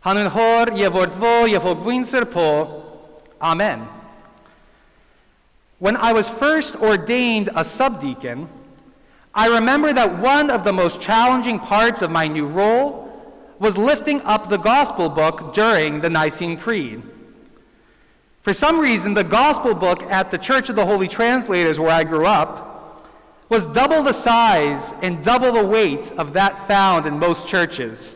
Hanun hor yevortvo yevogwinser po. Amen. When I was first ordained a subdeacon, I remember that one of the most challenging parts of my new role was lifting up the gospel book during the Nicene Creed. For some reason, the gospel book at the Church of the Holy Translators where I grew up was double the size and double the weight of that found in most churches.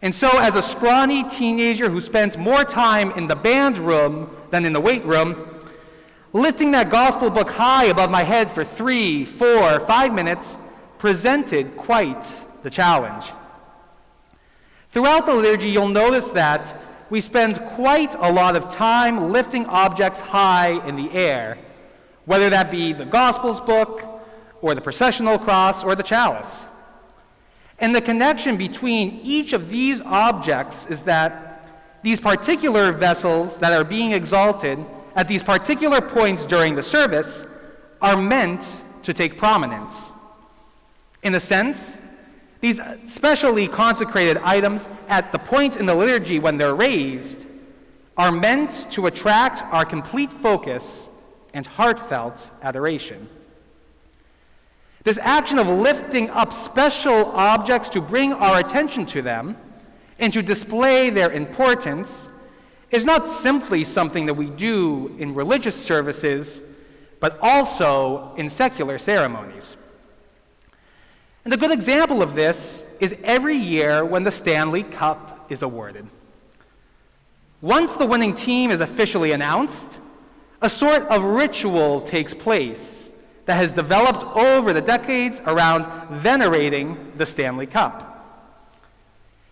And so as a scrawny teenager who spent more time in the band room than in the weight room, lifting that gospel book high above my head for 3, 4, 5 minutes presented quite the challenge. Throughout the liturgy, you'll notice that we spend quite a lot of time lifting objects high in the air, whether that be the Gospels book, or the processional cross, or the chalice. And the connection between each of these objects is that these particular vessels that are being exalted at these particular points during the service are meant to take prominence. In a sense, these specially consecrated items at the point in the liturgy when they're raised are meant to attract our complete focus and heartfelt adoration. This action of lifting up special objects to bring our attention to them and to display their importance is not simply something that we do in religious services, but also in secular ceremonies. And a good example of this is every year when the Stanley Cup is awarded. Once the winning team is officially announced, a sort of ritual takes place that has developed over the decades around venerating the Stanley Cup.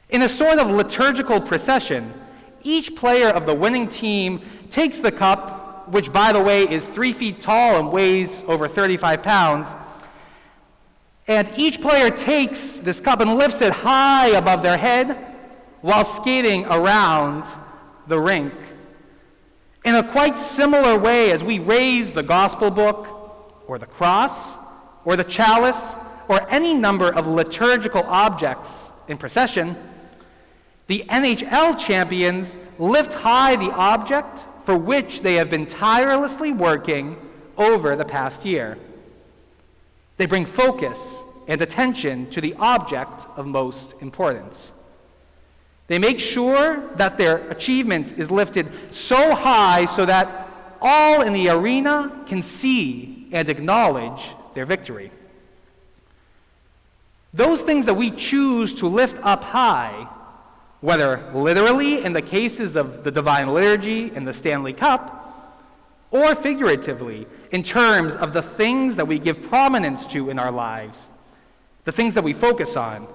In a sort of liturgical procession, each player of the winning team takes the cup, which by the way is 3 feet tall and weighs over 35 pounds, and each player takes this cup and lifts it high above their head while skating around the rink. In a quite similar way as we raise the gospel book, or the cross, or the chalice, or any number of liturgical objects in procession, the NHL champions lift high the object for which they have been tirelessly working over the past year. They bring focus and attention to the object of most importance. They make sure that their achievement is lifted so high so that all in the arena can see and acknowledge their victory. Those things that we choose to lift up high, whether literally in the cases of the Divine Liturgy and the Stanley Cup, or figuratively in terms of the things that we give prominence to in our lives, the things that we focus on,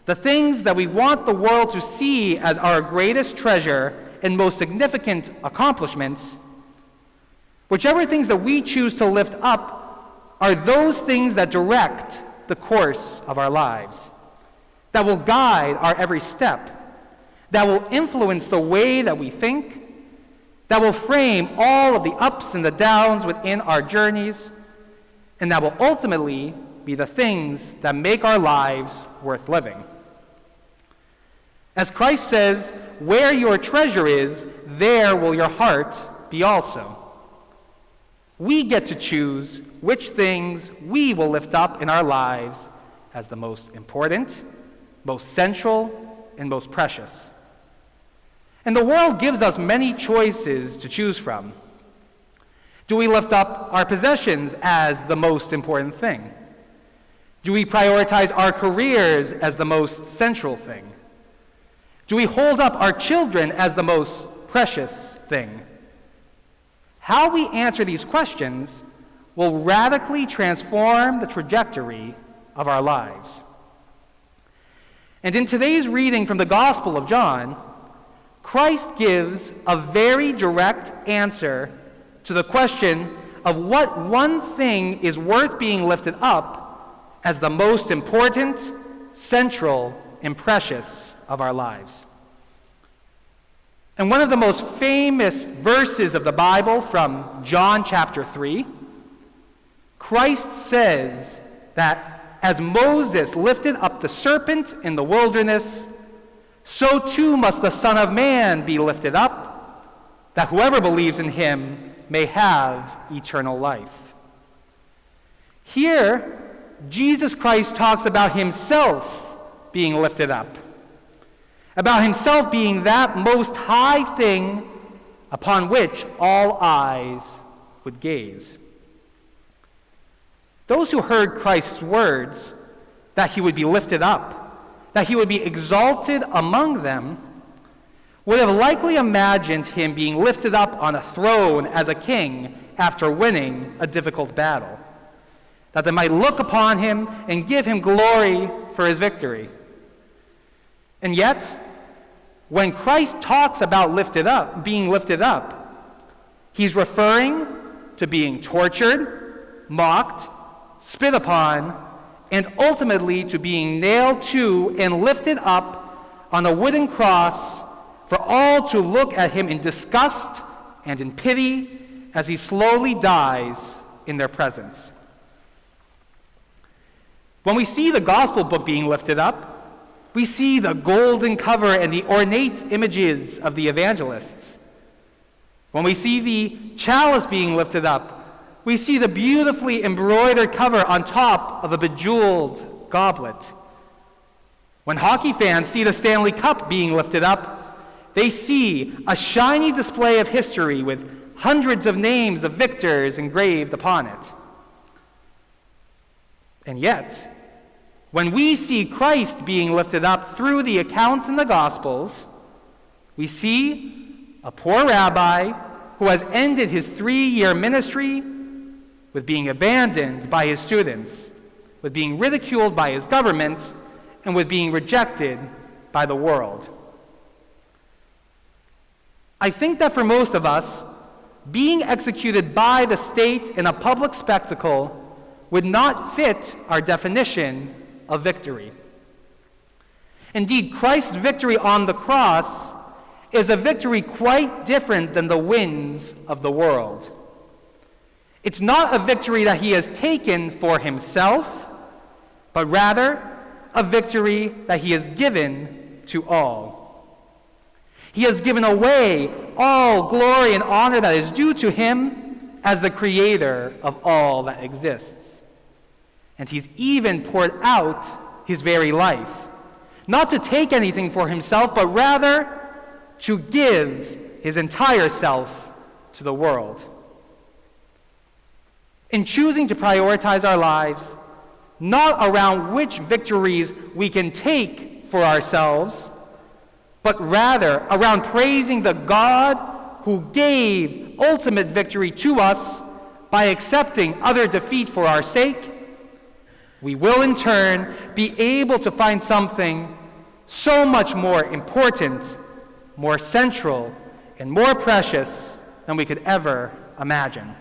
the things that we want the world to see as our greatest treasure and most significant accomplishments, whichever things that we choose to lift up are those things that direct the course of our lives, that will guide our every step, that will influence the way that we think, that will frame all of the ups and the downs within our journeys, and that will ultimately be the things that make our lives worth living. As Christ says, where your treasure is, there will your heart be also. We get to choose which things we will lift up in our lives as the most important, most central, and most precious. And the world gives us many choices to choose from. Do we lift up our possessions as the most important thing? Do we prioritize our careers as the most central thing? Do we hold up our children as the most precious thing? How we answer these questions will radically transform the trajectory of our lives. And in today's reading from the Gospel of John, Christ gives a very direct answer to the question of what one thing is worth being lifted up as the most important, central, and precious of our lives. And one of the most famous verses of the Bible from John chapter 3, Christ says that as Moses lifted up the serpent in the wilderness, so too must the Son of Man be lifted up, that whoever believes in him may have eternal life. Here, Jesus Christ talks about himself being lifted up, about himself being that most high thing upon which all eyes would gaze. Those who heard Christ's words, that he would be lifted up, that he would be exalted among them, would have likely imagined him being lifted up on a throne as a king after winning a difficult battle, that they might look upon him and give him glory for his victory. And yet, when Christ talks about being lifted up, he's referring to being tortured, mocked, spit upon, and ultimately to being nailed to and lifted up on a wooden cross for all to look at him in disgust and in pity as he slowly dies in their presence. When we see the gospel book being lifted up, we see the golden cover and the ornate images of the evangelists. When we see the chalice being lifted up, we see the beautifully embroidered cover on top of a bejeweled goblet. When hockey fans see the Stanley Cup being lifted up, they see a shiny display of history with hundreds of names of victors engraved upon it. And yet, when we see Christ being lifted up through the accounts in the Gospels, we see a poor rabbi who has ended his 3-year ministry with being abandoned by his students, with being ridiculed by his government, and with being rejected by the world. I think that for most of us, being executed by the state in a public spectacle would not fit our definition of victory. Indeed, Christ's victory on the cross is a victory quite different than the winds of the world. It's not a victory that he has taken for himself, but rather a victory that he has given to all. He has given away all glory and honor that is due to him as the creator of all that exists. And he's even poured out his very life, not to take anything for himself, but rather to give his entire self to the world. In choosing to prioritize our lives, not around which victories we can take for ourselves, but rather around praising the God who gave ultimate victory to us by accepting utter defeat for our sake, we will in turn be able to find something so much more important, more central, and more precious than we could ever imagine.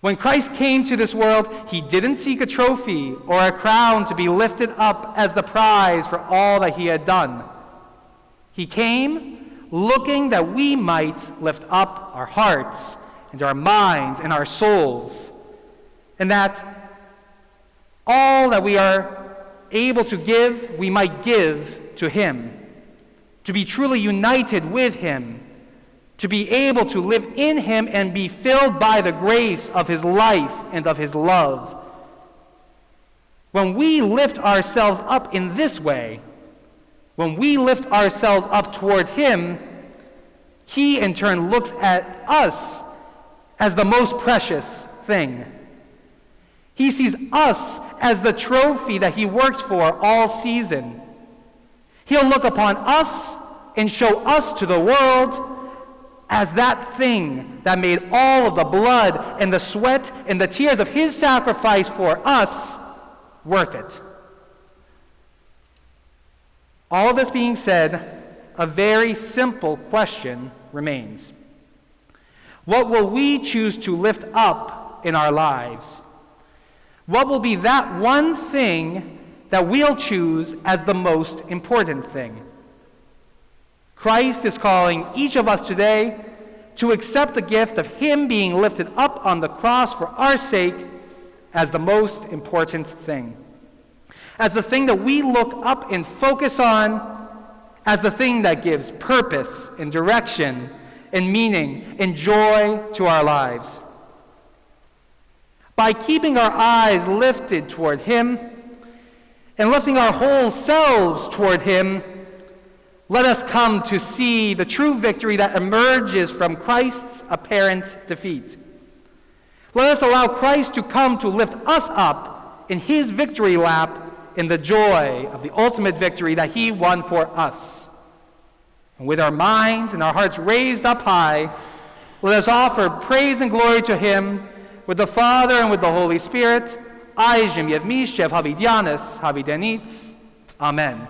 When Christ came to this world, he didn't seek a trophy or a crown to be lifted up as the prize for all that he had done. He came looking that we might lift up our hearts and our minds and our souls, and that all that we are able to give, we might give to him, to be truly united with him, to be able to live in him and be filled by the grace of his life and of his love. When we lift ourselves up in this way, when we lift ourselves up toward him, he in turn looks at us as the most precious thing. He sees us as the trophy that he worked for all season. He'll look upon us and show us to the world as that thing that made all of the blood and the sweat and the tears of his sacrifice for us worth it. All of this being said, a very simple question remains. What will we choose to lift up in our lives? What will be that one thing that we'll choose as the most important thing? Christ is calling each of us today to accept the gift of him being lifted up on the cross for our sake as the most important thing. as the thing that we look up and focus on, as the thing that gives purpose and direction and meaning and joy to our lives. By keeping our eyes lifted toward Him and lifting our whole selves toward Him, let us come to see the true victory that emerges from Christ's apparent defeat. Let us allow Christ to come to lift us up in His victory lap in the joy of the ultimate victory that He won for us. And with our minds and our hearts raised up high, let us offer praise and glory to Him with the Father and with the Holy Spirit, Aizim Yevmishev Havidianis Havidenitz. Amen.